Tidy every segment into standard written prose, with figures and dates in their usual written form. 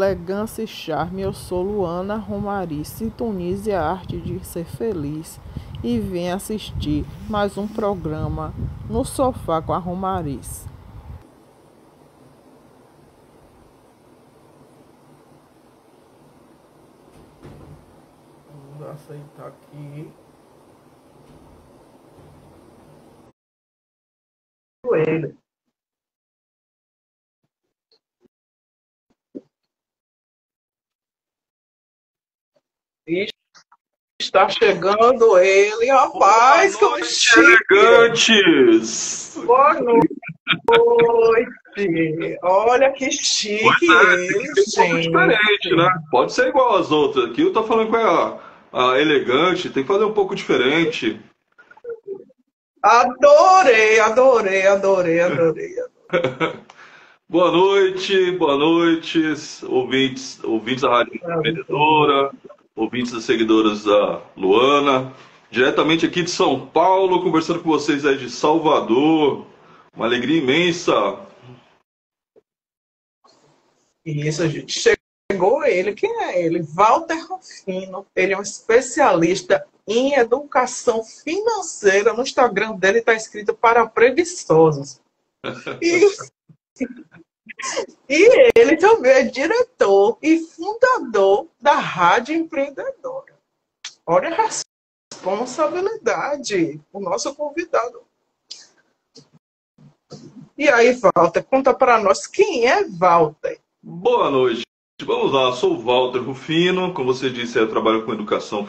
elegância e charme, eu sou Luana Romari. Sintonize a arte de ser feliz e venha assistir mais um programa no Sofá com a Romariz. Vamos aceitar aqui. Ele. E está chegando ele, rapaz, que eu chique. Elegantes! Boa noite. Olha que chique ele, gente. Diferente, né? Pode ser igual às outras. Aqui eu tô falando que é a elegante, tem que fazer um pouco diferente. Adorei. Boa noite, ouvintes da Rádio Empreendedora, ouvintes e seguidoras da Luana, diretamente aqui de São Paulo, conversando com vocês aí de Salvador, uma alegria imensa. Isso, gente, chegou ele, quem é ele? Walter Rufino, ele é um especialista em educação financeira, no Instagram dele está escrito para preguiçosos. E ele também é diretor e fundador da Rádio Empreendedora. Olha a responsabilidade, o nosso convidado. E aí, Walter, conta para nós, quem é Walter? Boa noite. Vamos lá, sou o Walter Rufino, como você disse, eu trabalho com educação,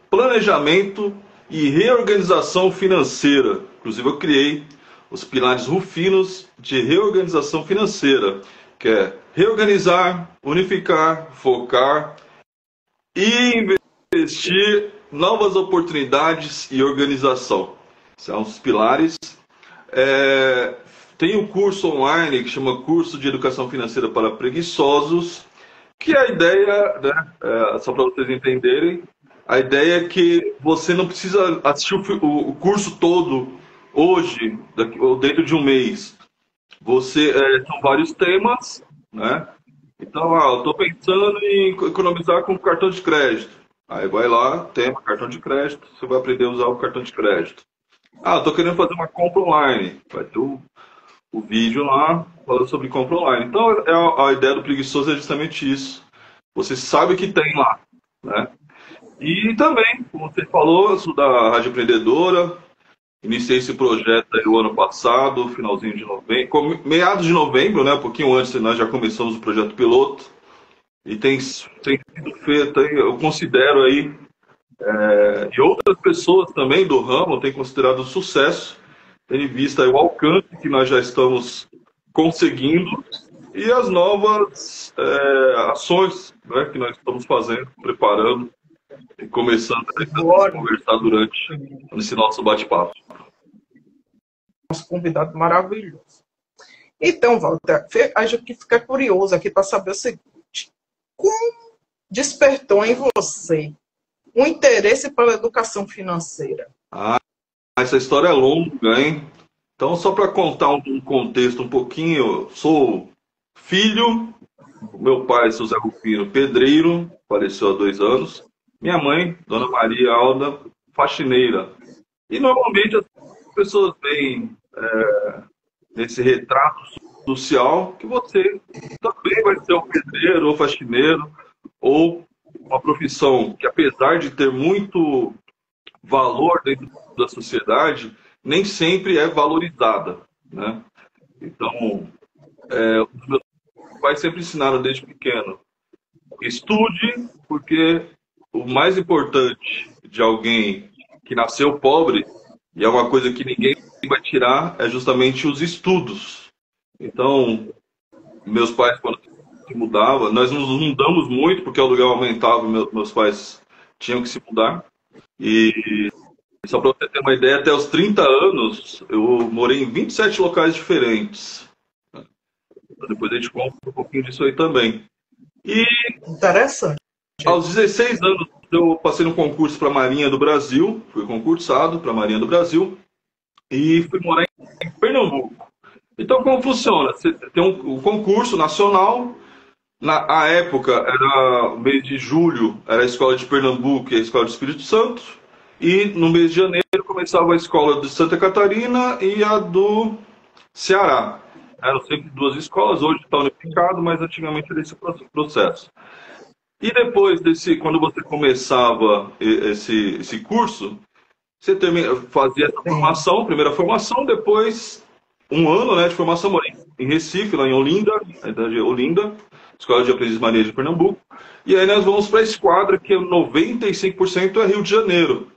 planejamento e reorganização financeira. Inclusive eu criei os pilares rufinos de reorganização financeira, que é reorganizar, unificar, focar e investir novas oportunidades e organização. São os pilares. Tem um curso online que chama Curso de Educação Financeira para Preguiçosos, que a ideia, né, só para vocês entenderem, a ideia é que você não precisa assistir o curso todo hoje, ou dentro de um mês. São vários temas, né? Então, eu estou pensando em economizar com cartão de crédito. Aí vai lá, tema, cartão de crédito, você vai aprender a usar o cartão de crédito. Estou querendo fazer uma compra online. Vai ter o vídeo lá falando sobre compra online. Então, a ideia do preguiçoso é justamente isso. Você sabe que tem lá, né? E também, como você falou, eu sou da Rádio Empreendedora. Iniciei esse projeto aí o ano passado, finalzinho de novembro, meados de novembro, né? Um pouquinho antes nós já começamos o projeto piloto. E tem sido feito aí, eu considero aí, e outras pessoas também do ramo têm considerado um sucesso, tendo em vista aí o alcance que nós já estamos conseguindo e as novas ações, né, que nós estamos fazendo, preparando e começando a conversar durante esse nosso bate-papo. Nosso convidado maravilhoso. Então, Walter, a gente fica curioso aqui para saber o seguinte: como despertou em você o interesse pela educação financeira? Essa história é longa, hein? Então, só para contar um contexto um pouquinho, eu sou filho, meu pai, José Rufino, pedreiro, faleceu há 2 anos. Minha mãe, Dona Maria Alda, faxineira. E normalmente as pessoas veem nesse retrato social que você também vai ser um pedreiro ou faxineiro, ou uma profissão que, apesar de ter muito valor dentro da sociedade, nem sempre é valorizada, né? Então, os meus pais sempre ensinaram desde pequeno: estude, porque o mais importante de alguém que nasceu pobre, e é uma coisa que ninguém vai tirar, é justamente os estudos. Então, meus pais, quando se mudavam, nós nos mudamos muito, porque o aluguel aumentava, meus pais tinham que se mudar. E só para você ter uma ideia, até os 30 anos, eu morei em 27 locais diferentes. Depois a gente conta um pouquinho disso aí também. E interessante. Aos 16 anos, eu passei no concurso para a Marinha do Brasil, fui concursado para a Marinha do Brasil, e fui morar em Pernambuco. Então, como funciona? Você tem um concurso nacional. Na época, era o mês de julho, era a escola de Pernambuco e a escola do Espírito Santo. E no mês de janeiro começava a escola de Santa Catarina e a do Ceará. Eram sempre duas escolas, hoje está unificado, mas antigamente era esse processo. E depois quando você começava esse curso, você fazia essa formação, primeira formação, depois um ano, né, de formação, morei em Recife, lá em Olinda, na idade de Olinda, Escola de Aprendiz de Marinha de Pernambuco. E aí nós vamos para a esquadra, que 95% é Rio de Janeiro.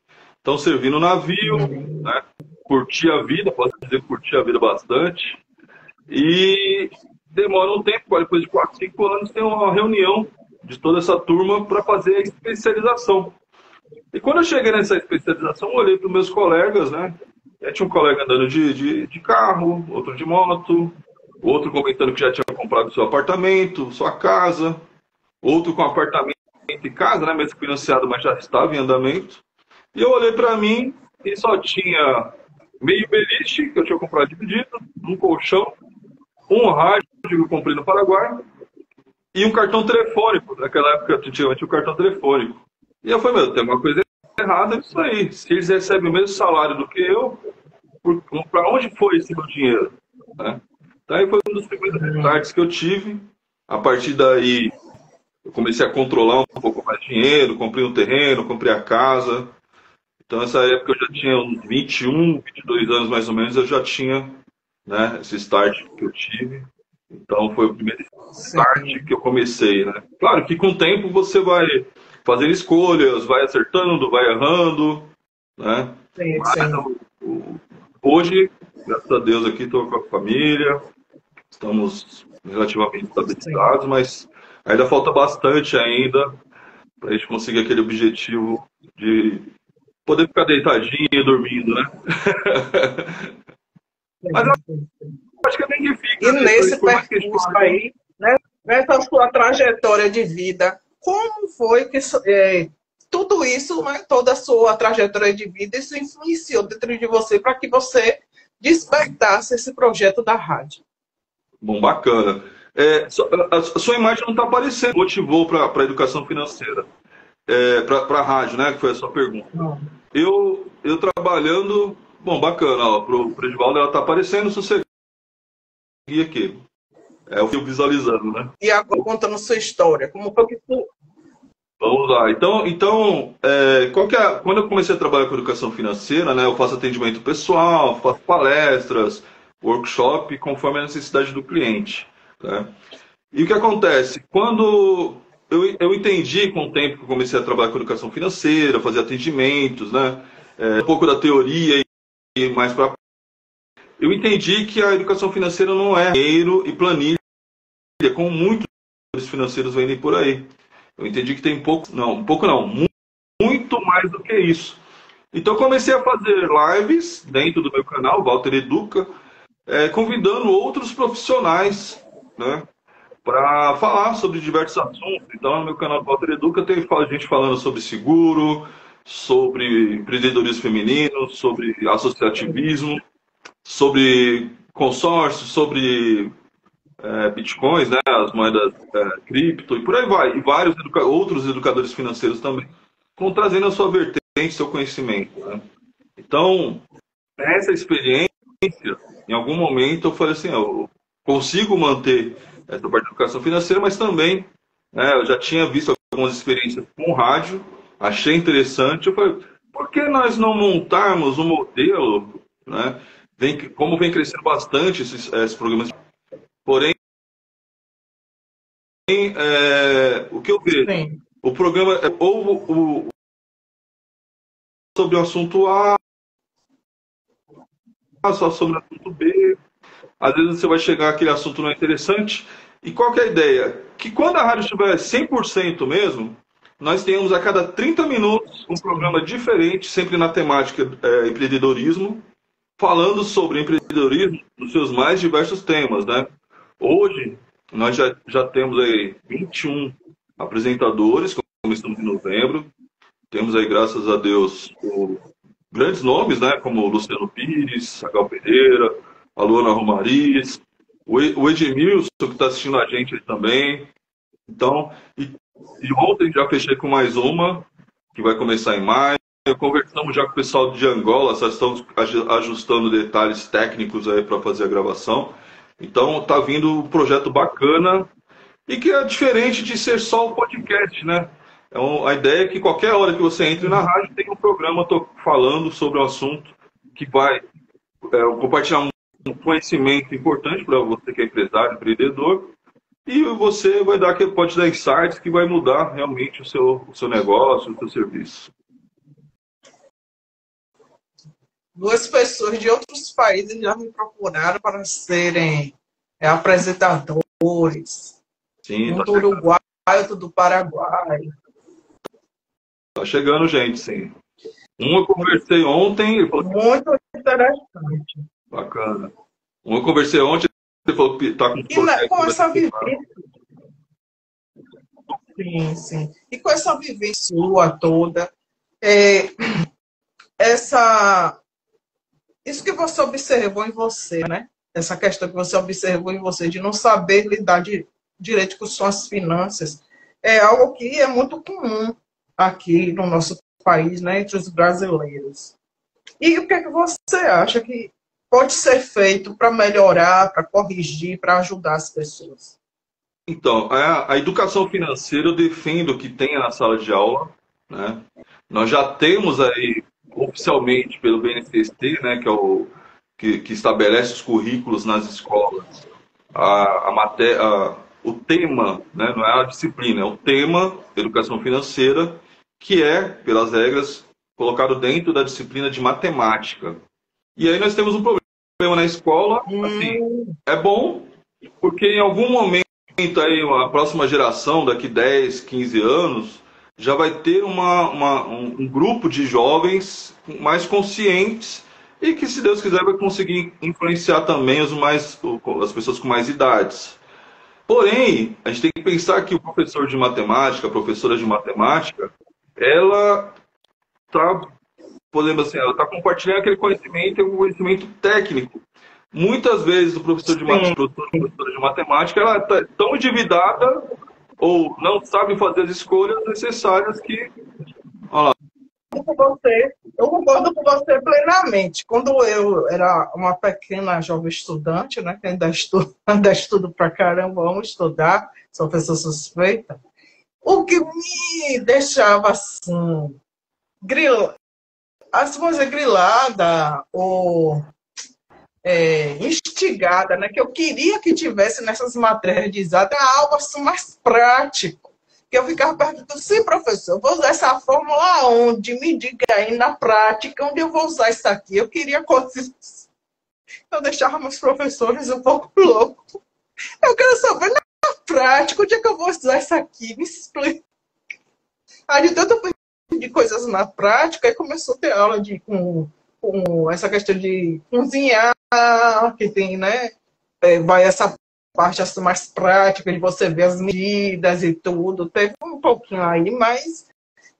Então, servi no navio, né, curti a vida, posso dizer que curti a vida bastante. E demora um tempo, depois de 4, 5 anos, tem uma reunião de toda essa turma para fazer a especialização. E quando eu cheguei nessa especialização, eu olhei para os meus colegas, né? Aí tinha um colega andando de carro, outro de moto, outro comentando que já tinha comprado seu apartamento, sua casa, outro com apartamento e casa, né? Mesmo financiado, mas já estava em andamento. E eu olhei para mim e só tinha meio beliche, que eu tinha comprado dividido, um colchão, um rádio que eu comprei no Paraguai e um cartão telefônico. Naquela época, tinha o cartão telefônico. E eu falei, tem uma coisa errada nisso aí. Se eles recebem o mesmo salário do que eu, para onde foi esse meu dinheiro? Né? Daí foi um dos primeiros starts que eu tive. A partir daí, eu comecei a controlar um pouco mais dinheiro, comprei um terreno, comprei a casa. Então, nessa época, eu já tinha uns 21, 22 anos mais ou menos, eu já tinha, né, esse start que eu tive. Então, foi o primeiro start que eu comecei, né? Claro que com o tempo você vai fazendo escolhas, vai acertando, vai errando, né? Mas hoje, graças a Deus, aqui estou com a família, estamos relativamente estabilizados, mas ainda falta bastante ainda para a gente conseguir aquele objetivo de poder ficar deitadinho e dormindo, né? Mas eu acho que é bem difícil. E nesse percurso aí, né, nessa sua trajetória de vida, como foi que tudo isso, né, toda a sua trajetória de vida, isso influenciou dentro de você para que você despertasse esse projeto da rádio? Bom, bacana. A sua imagem não está aparecendo. Motivou para a educação financeira, para a rádio, né? Que foi a sua pergunta. Eu trabalhando, bom, bacana. Para o Edivaldo ela está aparecendo, se você seguir aqui. Eu fui visualizando, né? E agora contando sua história, como foi que tu... Vamos lá. Então quando eu comecei a trabalhar com educação financeira, né? Eu faço atendimento pessoal, faço palestras, workshop, conforme a necessidade do cliente. Né? E o que acontece? Quando eu entendi com o tempo que eu comecei a trabalhar com educação financeira, fazer atendimentos, né? Um pouco da teoria e mais para... Eu entendi que a educação financeira não é dinheiro e planilha, como muitos financeiros vendem por aí. Eu entendi que tem muito mais do que isso. Então eu comecei a fazer lives dentro do meu canal, Walter Educa, convidando outros profissionais, né, para falar sobre diversos assuntos. Então, no meu canal Walter Educa tem gente falando sobre seguro, sobre empreendedorismo feminino, sobre associativismo, sobre consórcio, sobre bitcoins, né, as moedas cripto, e por aí vai. E vários outros educadores financeiros também vão trazendo a sua vertente, seu conhecimento. Né? Então, essa experiência, em algum momento eu falei assim, eu consigo manter essa parte de educação financeira, mas também eu já tinha visto algumas experiências com rádio, achei interessante, eu falei, por que nós não montarmos um modelo, né? Como vem crescendo bastante esses programas, porém, o que eu vejo, sim, o programa ou sobre o assunto A, só sobre o assunto B, às vezes você vai chegar aquele assunto não é interessante. E qual que é a ideia? Que quando a rádio estiver 100% mesmo, nós tenhamos a cada 30 minutos um programa diferente, sempre na temática empreendedorismo, falando sobre empreendedorismo nos seus mais diversos temas, né? Hoje, nós já temos aí 21 apresentadores, começamos em novembro. Temos aí, graças a Deus, grandes nomes, né? Como Luciano Pires, Sagal Pereira, a Luana Romariz, o Edmilson, que está assistindo a gente aí também. Então, e ontem já fechei com mais uma, que vai começar em maio. Conversamos já com o pessoal de Angola, só estamos ajustando detalhes técnicos aí para fazer a gravação. Então, tá vindo um projeto bacana e que é diferente de ser só um podcast, né? A ideia é que qualquer hora que você entre na rádio tem um programa falando sobre um assunto que vai compartilhar um conhecimento importante para você que é empresário, empreendedor, e você pode dar insights que vai mudar realmente o seu negócio, o seu serviço. Duas pessoas de outros países já me procuraram para serem apresentadores. Sim, um do Uruguai, outro do Paraguai. Tá chegando gente, sim. Eu conversei ontem, ele falou muito interessante. Bacana. Eu conversei ontem, ele falou que tá com com essa vivência. Sim, sim. E com essa vivência sua toda, isso que você observou em você, né? Essa questão que você observou em você de não saber lidar direito com suas finanças, é algo que é muito comum aqui no nosso país, né, entre os brasileiros. E o que é que você acha que pode ser feito para melhorar, para corrigir, para ajudar as pessoas? Então, a educação financeira eu defendo que tenha na sala de aula, né? Nós já temos aí, oficialmente, pelo BNCC, né, que é que estabelece os currículos nas escolas, o tema, né, não é a disciplina, é o tema educação financeira, que é, pelas regras, colocado dentro da disciplina de matemática. E aí nós temos um problema na escola, assim, é bom, porque em algum momento aí, a próxima geração, daqui 10, 15 anos, já vai ter um grupo de jovens mais conscientes e que, se Deus quiser, vai conseguir influenciar também as pessoas com mais idades. Porém, a gente tem que pensar que o professor de matemática, a professora de matemática, ela está, podemos assim, ela está compartilhando aquele conhecimento, um conhecimento técnico. Muitas vezes o professor de matemática, ela está tão endividada ou não sabe fazer as escolhas necessárias que... Olha lá. Eu concordo com você plenamente. Quando eu era uma pequena jovem estudante, né, que ainda estudo pra caramba, vamos estudar, sou pessoa suspeita, o que me deixava assim, grilada ou instigada, né, que eu queria que tivesse nessas matérias de exato, algo assim mais prático. Que eu ficava perguntando, sim, professor, eu vou usar essa fórmula onde? Me diga aí na prática, onde eu vou usar isso aqui? Eu queria coisas. Eu deixava meus professores um pouco loucos. Eu quero saber na prática, onde é que eu vou usar isso aqui? Me explica. Aí, de tanto de coisas na prática, aí começou a ter aula com essa questão de cozinhar, que tem, né? Vai essa parte assim, mais prática, de você ver as medidas e tudo. Teve um pouquinho aí, mas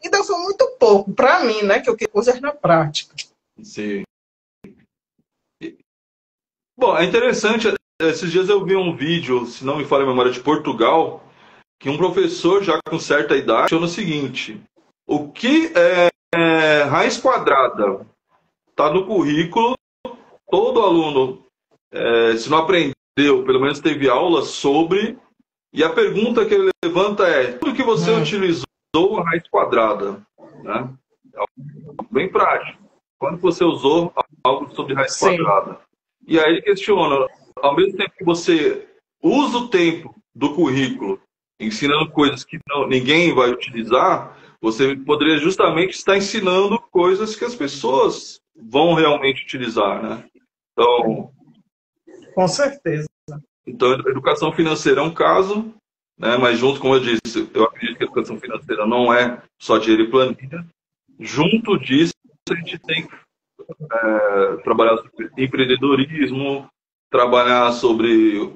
ainda foi muito pouco para mim, né? Que eu queria coisas na prática. Sim. Bom, é interessante. Esses dias eu vi um vídeo, se não me falha a memória, de Portugal, que um professor já com certa idade achou o seguinte: o que é raiz quadrada está no currículo, todo aluno, se não aprendeu, pelo menos teve aula sobre, e a pergunta que ele levanta é: tudo que você utilizou a raiz quadrada, né? É bem prático. Quando você usou algo sobre raiz quadrada? E aí ele questiona, ao mesmo tempo que você usa o tempo do currículo ensinando coisas que ninguém vai utilizar, você poderia justamente estar ensinando coisas que as pessoas vão realmente utilizar, né? Então, com certeza. Então, a educação financeira é um caso, né? Mas junto, como eu disse, eu acredito que a educação financeira não é só dinheiro e planilha. Junto disso, a gente tem que trabalhar sobre empreendedorismo, trabalhar sobre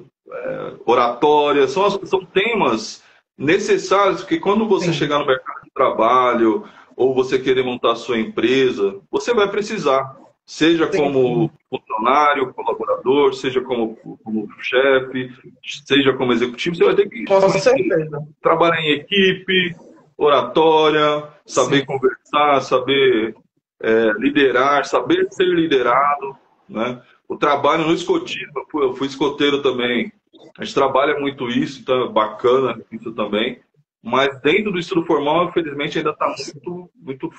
oratória. São temas necessários, porque quando você chegar no mercado de trabalho ou você querer montar a sua empresa, você vai precisar. Seja Sim, como sim. funcionário, colaborador, seja como chefe, seja como executivo, você vai ter que Com conhecer, certeza. trabalhar em equipe, oratória, saber Sim. conversar, saber liderar, saber ser liderado, né? O trabalho no escotismo, eu fui escoteiro também. A gente trabalha muito isso, então é bacana isso também. Mas dentro do estudo formal, infelizmente, ainda está muito, muito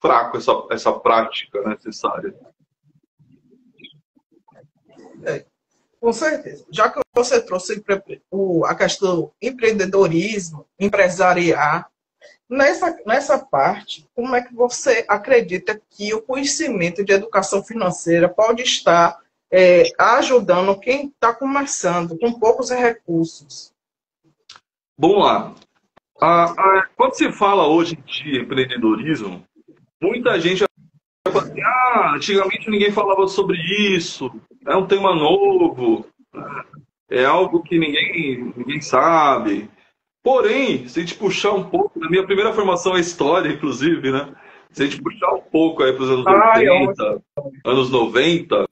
fraco essa prática necessária. É, com certeza. Já que você trouxe a questão do empreendedorismo, empresariar, nessa parte, como é que você acredita que o conhecimento de educação financeira pode estar ajudando quem está começando com poucos recursos? Vamos lá. Quando se fala hoje de empreendedorismo, muita gente já fala assim, antigamente ninguém falava sobre isso, é um tema novo, é algo que ninguém sabe. Porém, se a gente puxar um pouco, na minha primeira formação é história, inclusive, né? Se a gente puxar um pouco aí para os anos Ai, 80, anos 90,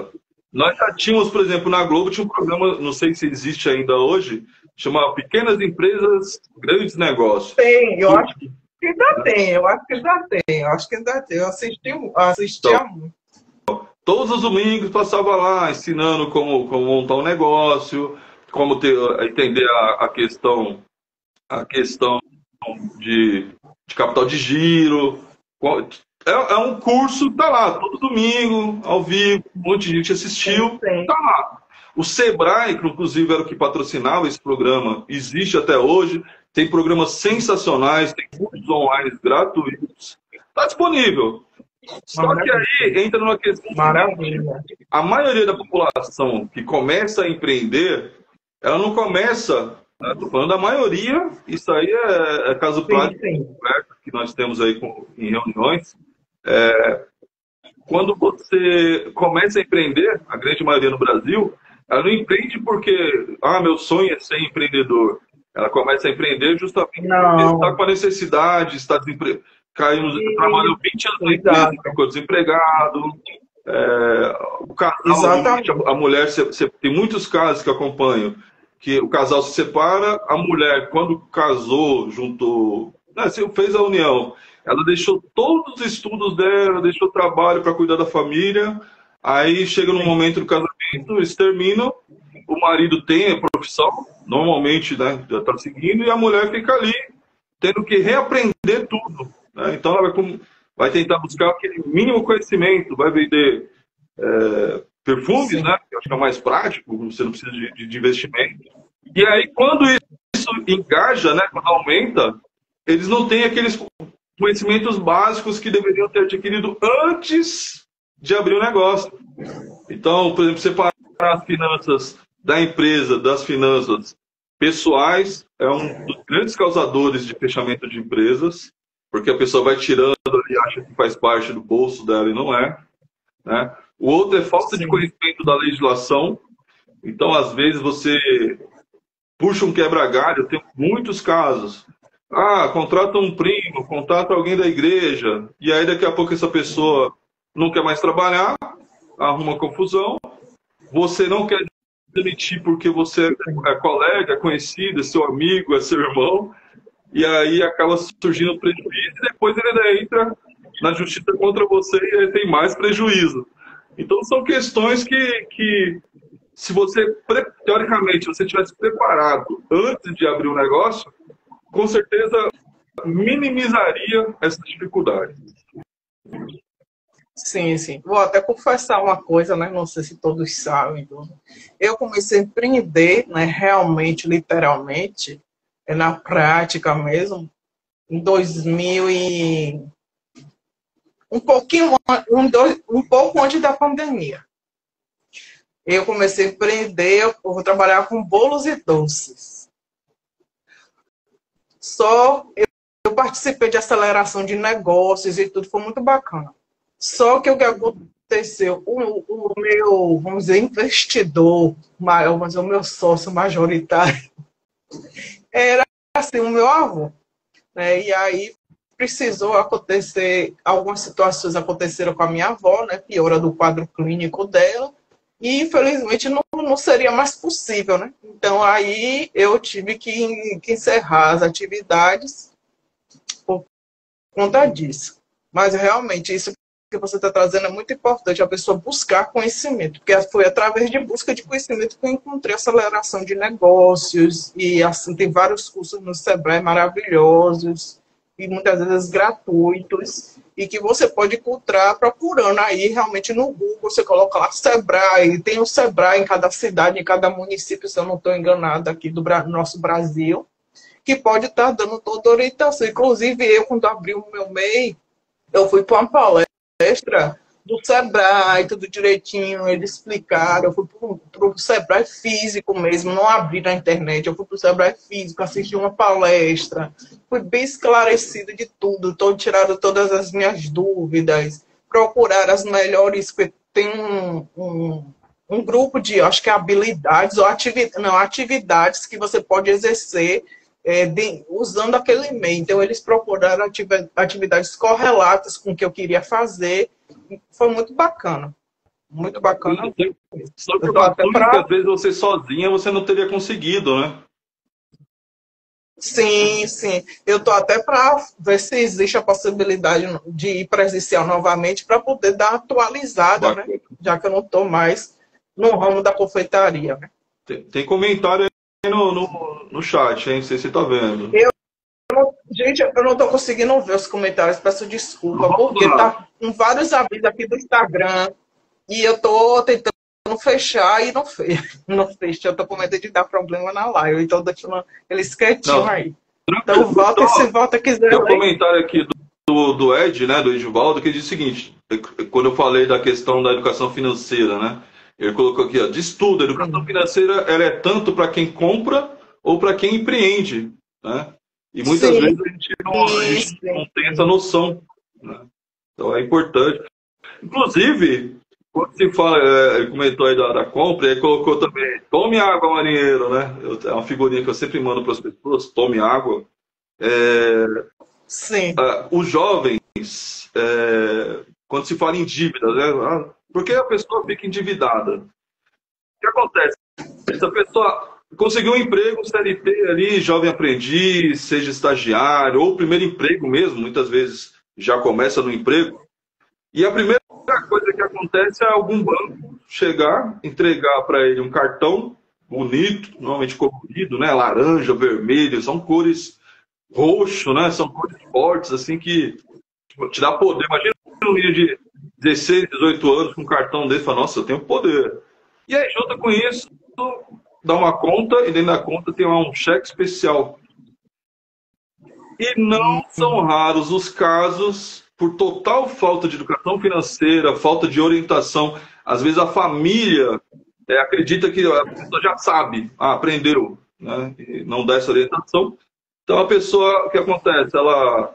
nós já tínhamos, por exemplo, na Globo tinha um programa, não sei se existe ainda hoje, chama Pequenas Empresas, Grandes Negócios. tem, eu acho que ainda tem, eu acho que ainda tem, eu acho que ainda tem. Eu Então, assistia muito. todos os domingos passava lá ensinando como montar um negócio, como entender a questão de capital de giro. É um curso, tá lá, todo domingo, ao vivo, um monte de gente assistiu, Tem. tá lá. O Sebrae, que inclusive era o que patrocinava esse programa, existe até hoje, tem programas sensacionais, tem cursos online gratuitos, está disponível. Só que Maravilha. aí entra numa questão seguinte: Maravilha. a maioria da população que começa a empreender, ela não começa, estou falando da maioria, isso aí é caso Sim, prático sim. que nós temos aí em reuniões. Quando você começa a empreender, a grande maioria no Brasil, ela não empreende porque, meu sonho é ser empreendedor. Ela começa a empreender justamente porque está Não. com a necessidade, está caiu, trabalhou 20 anos na empresa, Exato. ficou desempregado. O casal, normalmente, Exatamente. a mulher, tem muitos casos que eu acompanho, que o casal se separa, a mulher, quando casou, juntou, fez a união, ela deixou todos os estudos dela, deixou trabalho para cuidar da família, aí chega no Sim. momento do casamento, eles terminam, o marido tem a profissão, normalmente, né, já está seguindo, e a mulher fica ali, tendo que reaprender tudo, né? Então, ela vai tentar buscar aquele mínimo conhecimento, vai vender perfumes, Sim. né? Que eu acho que é mais prático, você não precisa de investimento. E aí, quando isso engaja, né? Quando aumenta, eles não têm aqueles conhecimentos básicos que deveriam ter adquirido antes de abrir o negócio. Então, por exemplo, separar as finanças da empresa das finanças pessoais é um dos grandes causadores de fechamento de empresas, porque a pessoa vai tirando e acha que faz parte do bolso dela e não é, né? O outro é falta de Sim. conhecimento da legislação. Então, às vezes, você puxa um quebra-galho, eu tenho muitos casos. Contrata um primo, contrata alguém da igreja, e aí daqui a pouco essa pessoa não quer mais trabalhar, arruma confusão, você não quer demitir porque você é colega, é conhecido, é seu amigo, é seu irmão, e aí acaba surgindo prejuízo, e depois ele ainda entra na justiça contra você e aí tem mais prejuízo. Então são questões que se você, teoricamente, você tivesse preparado antes de abrir o negócio, com certeza minimizaria essa dificuldade. Sim, sim. Vou até confessar uma coisa, né? Não sei se todos sabem. Eu comecei a empreender, né? Realmente, literalmente, na prática mesmo, em 2000 e um pouco antes da pandemia. Eu comecei a empreender, eu vou trabalhar com bolos e doces. Eu participei de aceleração de negócios e tudo, foi muito bacana. Só que o que aconteceu, o meu, vamos dizer, investidor maior, vamos dizer, o meu sócio majoritário, era assim, o meu avô. Né? E aí precisou acontecer, algumas situações aconteceram com a minha avó, né? Piora do quadro clínico dela. E, infelizmente, não seria mais possível, né? Então, aí eu tive que encerrar as atividades por conta disso. Mas, realmente, isso que você está trazendo é muito importante, a pessoa buscar conhecimento, porque foi através de busca de conhecimento que eu encontrei aceleração de negócios, e assim, tem vários cursos no Sebrae maravilhosos, e muitas vezes gratuitos, e que você pode encontrar procurando aí realmente no Google, você coloca lá Sebrae, tem o Sebrae em cada cidade, em cada município, se eu não estou enganado, aqui do nosso Brasil, que pode estar dando toda a orientação. Inclusive, eu, quando abri o meu MEI, eu fui para uma palestra do Sebrae, tudo direitinho, eles explicaram, eu fui para o Sebrae físico mesmo, não abri na internet, eu fui para o Sebrae físico, assisti uma palestra, fui bem esclarecida de tudo, tiraram todas as minhas dúvidas, procurar as melhores, tem um grupo de, acho que é habilidades, ou atividades que você pode exercer usando aquele e-mail. Então, eles procuraram atividades correlatas com o que eu queria fazer. Foi muito bacana. Muito bacana. Só que às vezes você sozinha, você não teria conseguido, né? Sim, sim. Eu estou até para ver se existe a possibilidade de ir presencial novamente para poder dar uma atualizada, né? Já que eu não estou mais no ramo da confeitaria. Né? Tem comentário aí no chat, hein? Não sei se você está vendo. Gente, eu não estou conseguindo ver os comentários, peço desculpa, porque tá com vários avisos aqui do Instagram e eu estou tentando fechar e não fecha. Eu estou com medo de dar problema na live, então deixando eles quietinhos aí. Então volta, se volta quiser. Tem um comentário aqui do Ed, né, do Edivaldo, que diz o seguinte, quando eu falei da questão da educação financeira, né, ele colocou aqui, ó, diz tudo, a educação financeira ela é tanto para quem compra ou para quem empreende, né? E muitas vezes a gente não tem essa noção, né? Então é importante. Inclusive, quando se fala, ele comentou aí da compra, ele colocou também, tome água, marinheiro, né? É uma figurinha que eu sempre mando para as pessoas, tome água. Sim. Os jovens, quando se fala em dívida, né? Por que a pessoa fica endividada? O que acontece? Essa pessoa conseguiu um emprego, CLT ali, jovem aprendiz, seja estagiário, ou primeiro emprego mesmo, muitas vezes já começa no emprego. E a primeira coisa que acontece é algum banco chegar, entregar para ele um cartão bonito, normalmente colorido, né? Laranja, vermelho, são cores roxo, né? São cores fortes, assim, que te dá poder. Imagina um menino de 16, 18 anos com um cartão desse, fala, nossa, eu tenho poder. E aí, junto com isso, dá uma conta, e dentro da conta tem lá um cheque especial. E não são raros os casos, por total falta de educação financeira, falta de orientação. Às vezes a família acredita que a pessoa já sabe, aprendeu, né? E não dá essa orientação. Então a pessoa, o que acontece? Ela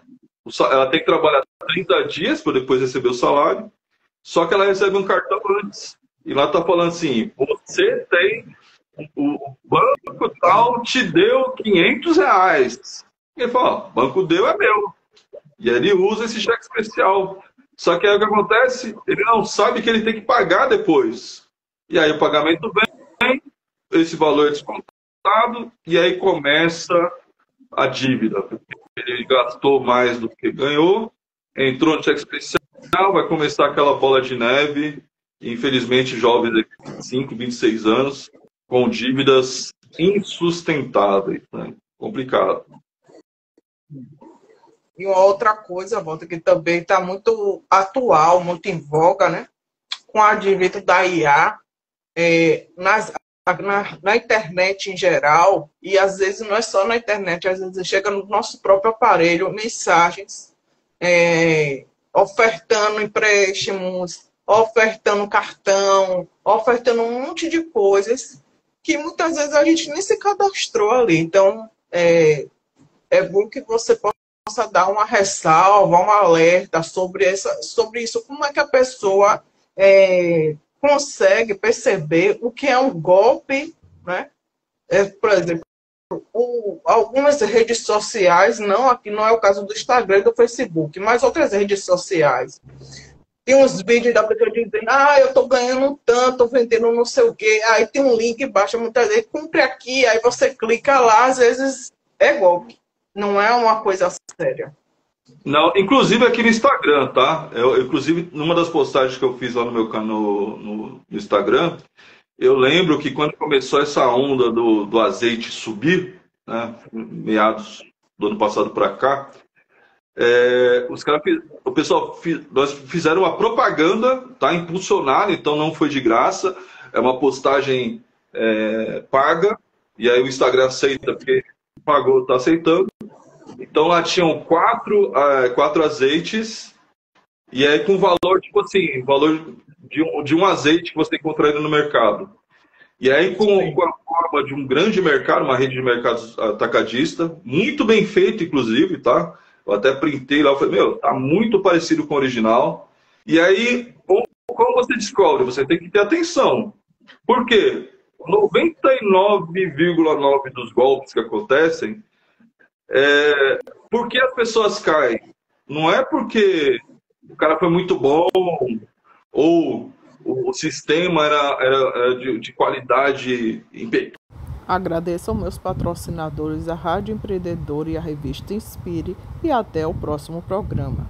tem que trabalhar 30 dias para depois receber o salário, só que ela recebe um cartão antes. E lá está falando assim, você tem, o banco tal te deu R$ 500. E ele fala, o banco deu é meu. E ele usa esse cheque especial. Só que aí o que acontece? Ele não sabe que ele tem que pagar depois. E aí o pagamento vem, esse valor é descontado, e aí começa a dívida. Ele gastou mais do que ganhou, entrou no cheque especial, vai começar aquela bola de neve, e infelizmente jovens de 25, 26 anos, com dívidas insustentáveis. Né? Complicado. E uma outra coisa, Walter, que também está muito atual, muito em voga, né? Com o advento da IA, na internet em geral, e às vezes não é só na internet, às vezes chega no nosso próprio aparelho, mensagens ofertando empréstimos, ofertando cartão, ofertando um monte de coisas que muitas vezes a gente nem se cadastrou ali. Então, é bom que você possa dar uma ressalva, um alerta sobre isso. Como é que a pessoa consegue perceber o que é um golpe, né? Por exemplo, algumas redes sociais, não, aqui não é o caso do Instagram e do Facebook, mas outras redes sociais. Tem uns vídeos da pessoa dizendo, eu estou ganhando tanto, vendendo não sei o quê. Aí tem um link embaixo, muitas vezes, compre aqui, aí você clica lá, às vezes é golpe. Não é uma coisa séria. Não, inclusive aqui no Instagram, tá? Inclusive, numa das postagens que eu fiz lá no meu canal no Instagram, eu lembro que quando começou essa onda do azeite subir, né, meados do ano passado para cá, os caras, o pessoal, nós fizeram uma propaganda, tá, impulsionada, então não foi de graça, é uma postagem paga, e aí o Instagram aceita, porque pagou, tá aceitando. Então lá tinham quatro azeites, e aí com valor, tipo assim, valor de um azeite que você encontraria no mercado. E aí com a forma de um grande mercado, uma rede de mercados atacadista, muito bem feito, inclusive, tá? Eu até printei lá, eu falei, tá muito parecido com o original. E aí, como você descobre? Você tem que ter atenção. Por quê? 99,9% dos golpes que acontecem, por que as pessoas caem? Não é porque o cara foi muito bom, ou o sistema era de qualidade impecável. Agradeço aos meus patrocinadores, a Rádio Empreendedor e a revista Inspire, e até o próximo programa.